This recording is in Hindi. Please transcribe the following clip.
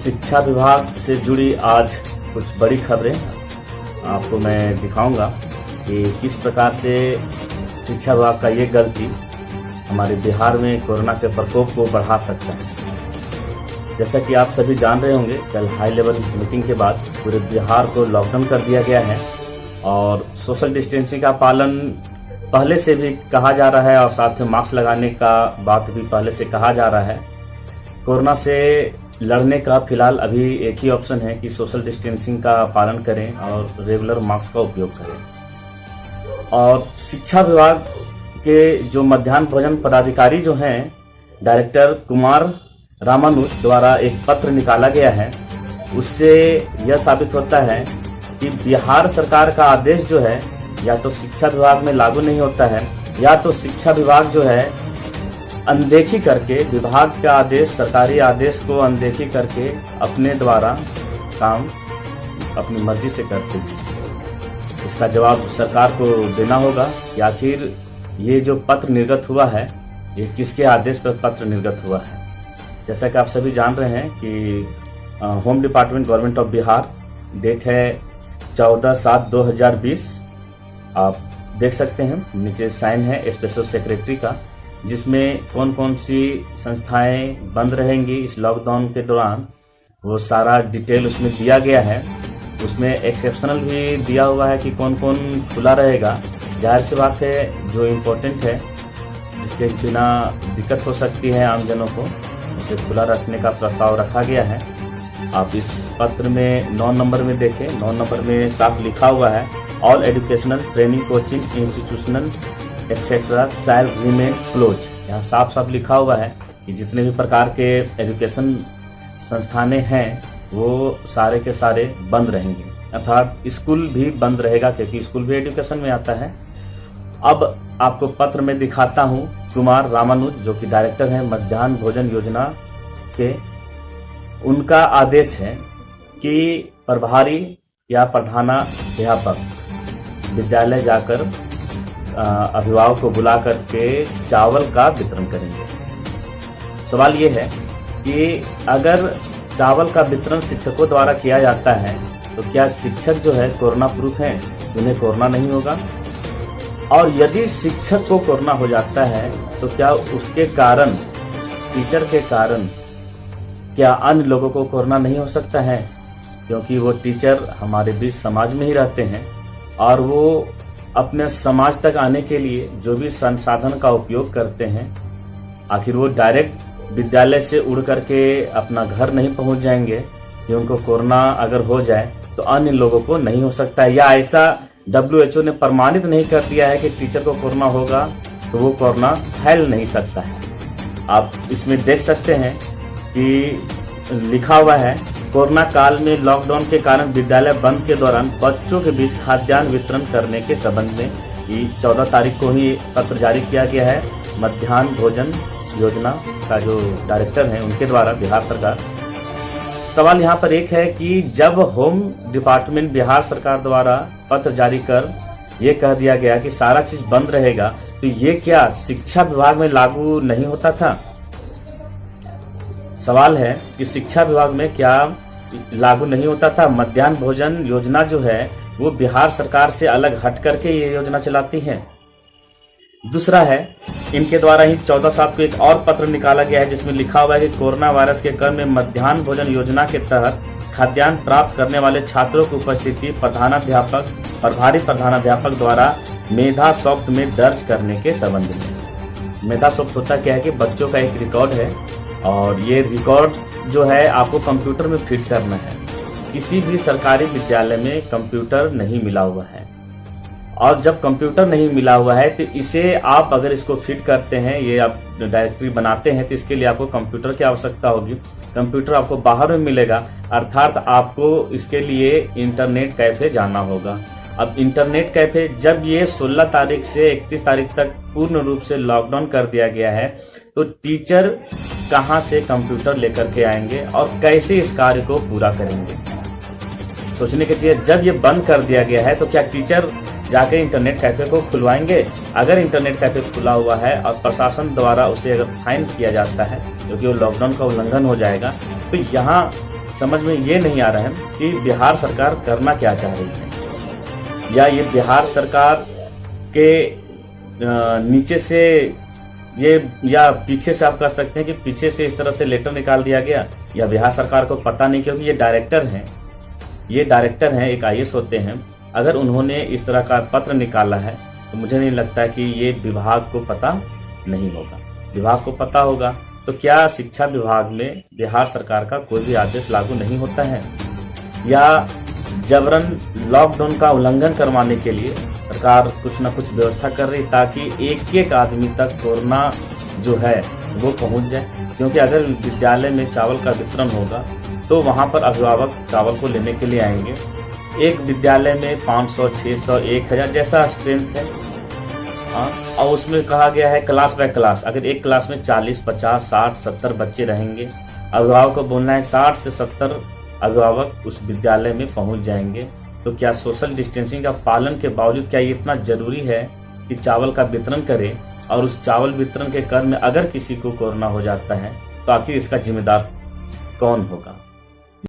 शिक्षा विभाग से जुड़ी आज कुछ बड़ी खबरें आपको मैं दिखाऊंगा कि किस प्रकार से शिक्षा विभाग का ये गलती हमारे बिहार में कोरोना के प्रकोप को बढ़ा सकता है। जैसा कि आप सभी जान रहे होंगे, कल हाई लेवल मीटिंग के बाद पूरे बिहार को लॉकडाउन कर दिया गया है और सोशल डिस्टेंसिंग का पालन पहले से भी कहा जा रहा है और साथ में मास्क लगाने का बात भी पहले से कहा जा रहा है। कोरोना से लड़ने का फिलहाल अभी एक ही ऑप्शन है कि सोशल डिस्टेंसिंग का पालन करें और रेगुलर मास्क का उपयोग करें। और शिक्षा विभाग के जो मध्याह्न भोजन पदाधिकारी जो हैं, डायरेक्टर कुमार रामानुज द्वारा एक पत्र निकाला गया है, उससे यह साबित होता है कि बिहार सरकार का आदेश जो है या तो शिक्षा विभाग में लागू नहीं होता है या तो शिक्षा विभाग जो है अनदेखी करके विभाग का आदेश, सरकारी आदेश को अनदेखी करके अपने द्वारा काम अपनी मर्जी से करते हैं। इसका जवाब सरकार को देना होगा कि आखिर ये जो पत्र निर्गत हुआ है ये किसके आदेश पर पत्र निर्गत हुआ है। जैसा कि आप सभी जान रहे हैं कि home department government of Bihar, date है 14/7/2020। आप देख सकते हैं नीचे साइन है स्पेशल सेक्रेटरी का, जिसमें कौन कौन सी संस्थाएं बंद रहेंगी इस लॉकडाउन के दौरान वो सारा डिटेल उसमें दिया गया है। उसमें एक्सेप्शनल भी दिया हुआ है कि कौन कौन खुला रहेगा। जाहिर सी बात है, जो इम्पोर्टेंट है जिसके बिना दिक्कत हो सकती है आम जनों को, उसे खुला रखने का प्रस्ताव रखा गया है। आप इस पत्र में 9 नंबर में देखें, 9 नंबर में साफ लिखा हुआ है, all educational training coaching institutional etcetera shall remain close. यहाँ साफ साफ लिखा हुआ है कि जितने भी प्रकार के एजुकेशन संस्थानें हैं वो सारे के सारे बंद रहेंगे, अर्थात स्कूल भी बंद रहेगा क्योंकि स्कूल भी एजुकेशन में आता है। अब आपको पत्र में दिखाता हूँ कुमार रामानुज, जो कि डायरेक्टर हैं मध्याह्न भोजन योजना के, उनका आदेश है कि प्रभारी या प्रधानाध्यापक विद्यालय जाकर अभिभावक को बुला करके चावल का वितरण करेंगे। सवाल ये है कि अगर चावल का वितरण शिक्षकों द्वारा किया जाता है तो क्या शिक्षक जो है कोरोना प्रूफ हैं, उन्हें कोरोना नहीं होगा? और यदि शिक्षक को कोरोना हो जाता है तो क्या उसके कारण, टीचर के कारण, क्या अन्य लोगों को कोरोना नहीं हो सकता है? क्योंकि वो टीचर हमारे बीच समाज में ही रहते हैं और वो अपने समाज तक आने के लिए जो भी संसाधन का उपयोग करते हैं, आखिर वो डायरेक्ट विद्यालय से उड़ करके अपना घर नहीं पहुंच जाएंगे कि उनको कोरोना अगर हो जाए तो अन्य लोगों को नहीं हो सकता है, या ऐसा WHO ने प्रमाणित नहीं कर दिया है कि टीचर को कोरोना होगा तो वो कोरोना फैल नहीं सकता है। आप इसमें देख सकते हैं कि लिखा हुआ है, कोरोना काल में लॉकडाउन के कारण विद्यालय बंद के दौरान बच्चों के बीच खाद्यान्न वितरण करने के संबंध में 14 तारीख को ही पत्र जारी किया गया है मध्याह्न भोजन योजना का जो डायरेक्टर हैं उनके द्वारा, बिहार सरकार। सवाल यहाँ पर एक है कि जब होम डिपार्टमेंट बिहार सरकार द्वारा पत्र जारी कर ये कह दिया गया कि सारा चीज बंद रहेगा, तो ये क्या शिक्षा विभाग में लागू नहीं होता था? सवाल है कि शिक्षा विभाग में क्या लागू नहीं होता था? मध्याह्न भोजन योजना जो है वो बिहार सरकार से अलग हट करके ये योजना चलाती है। दूसरा है, इनके द्वारा ही 14/7 को एक और पत्र निकाला गया है जिसमें लिखा हुआ है कि कोरोना वायरस के क्रम में मध्याह्न भोजन योजना के तहत खाद्यान्न प्राप्त करने वाले छात्रों की उपस्थिति प्रधानाध्यापक, प्रभारी प्रधानाध्यापक द्वारा मेधा सॉफ्ट में दर्ज करने के संबंध में। मेधा सॉफ्ट होता क्या है कि बच्चों का एक रिकॉर्ड है और ये रिकॉर्ड जो है आपको कंप्यूटर में फिट करना है। किसी भी सरकारी विद्यालय में कंप्यूटर नहीं मिला हुआ है और जब कंप्यूटर नहीं मिला हुआ है तो इसे आप अगर इसको फिट करते हैं, ये आप डायरेक्टरी बनाते हैं, तो इसके लिए आपको कंप्यूटर की आवश्यकता होगी। कंप्यूटर आपको बाहर में मिलेगा, अर्थात आपको इसके लिए इंटरनेट कैफे जाना होगा। अब इंटरनेट कैफे, जब ये 16 तारीख से 31 तारीख तक पूर्ण रूप से लॉकडाउन कर दिया गया है तो टीचर कहां से कंप्यूटर लेकर के आएंगे और कैसे इस कार्य को पूरा करेंगे? सोचने की चीज, जब ये बंद कर दिया गया है तो क्या टीचर जाके इंटरनेट कैफे को खुलवाएंगे? अगर इंटरनेट कैफे खुला हुआ है और प्रशासन द्वारा उसे अगर फाइन किया जाता है क्योंकि वो लॉकडाउन का उल्लंघन हो जाएगा, तो यहाँ समझ में ये नहीं आ रहा है कि बिहार सरकार करना क्या चाह रही है, या ये बिहार सरकार के नीचे से ये, या पीछे से आप कह सकते हैं कि पीछे से इस तरह से लेटर निकाल दिया गया, या बिहार सरकार को पता नहीं, क्योंकि ये डायरेक्टर हैं, एक आईएएस होते हैं। अगर उन्होंने इस तरह का पत्र निकाला है तो मुझे नहीं लगता कि ये विभाग को पता नहीं होगा। विभाग को पता होगा तो क्या शिक्षा विभाग में बिहार सरकार का कोई भी आदेश लागू नहीं होता है, या जबरन लॉकडाउन का उल्लंघन करवाने के लिए सरकार कुछ न कुछ व्यवस्था कर रही ताकि एक एक आदमी तक कोरोना जो है वो पहुंच जाए। क्योंकि अगर विद्यालय में चावल का वितरण होगा तो वहां पर अभिभावक चावल को लेने के लिए आएंगे। एक विद्यालय में 500, 600, 1000 जैसा स्ट्रेंथ है, और उसमें कहा गया है क्लास बाय क्लास। अगर एक क्लास में 40, 50, 60, 70 बच्चे रहेंगे, अभिभावक को बोलना है 60 से 70 अभिभावक उस विद्यालय में पहुंच जाएंगे, तो क्या सोशल डिस्टेंसिंग का पालन के बावजूद क्या ये इतना जरूरी है कि चावल का वितरण करें? और उस चावल वितरण के क्रम में अगर किसी को कोरोना हो जाता है तो आखिर इसका जिम्मेदार कौन होगा?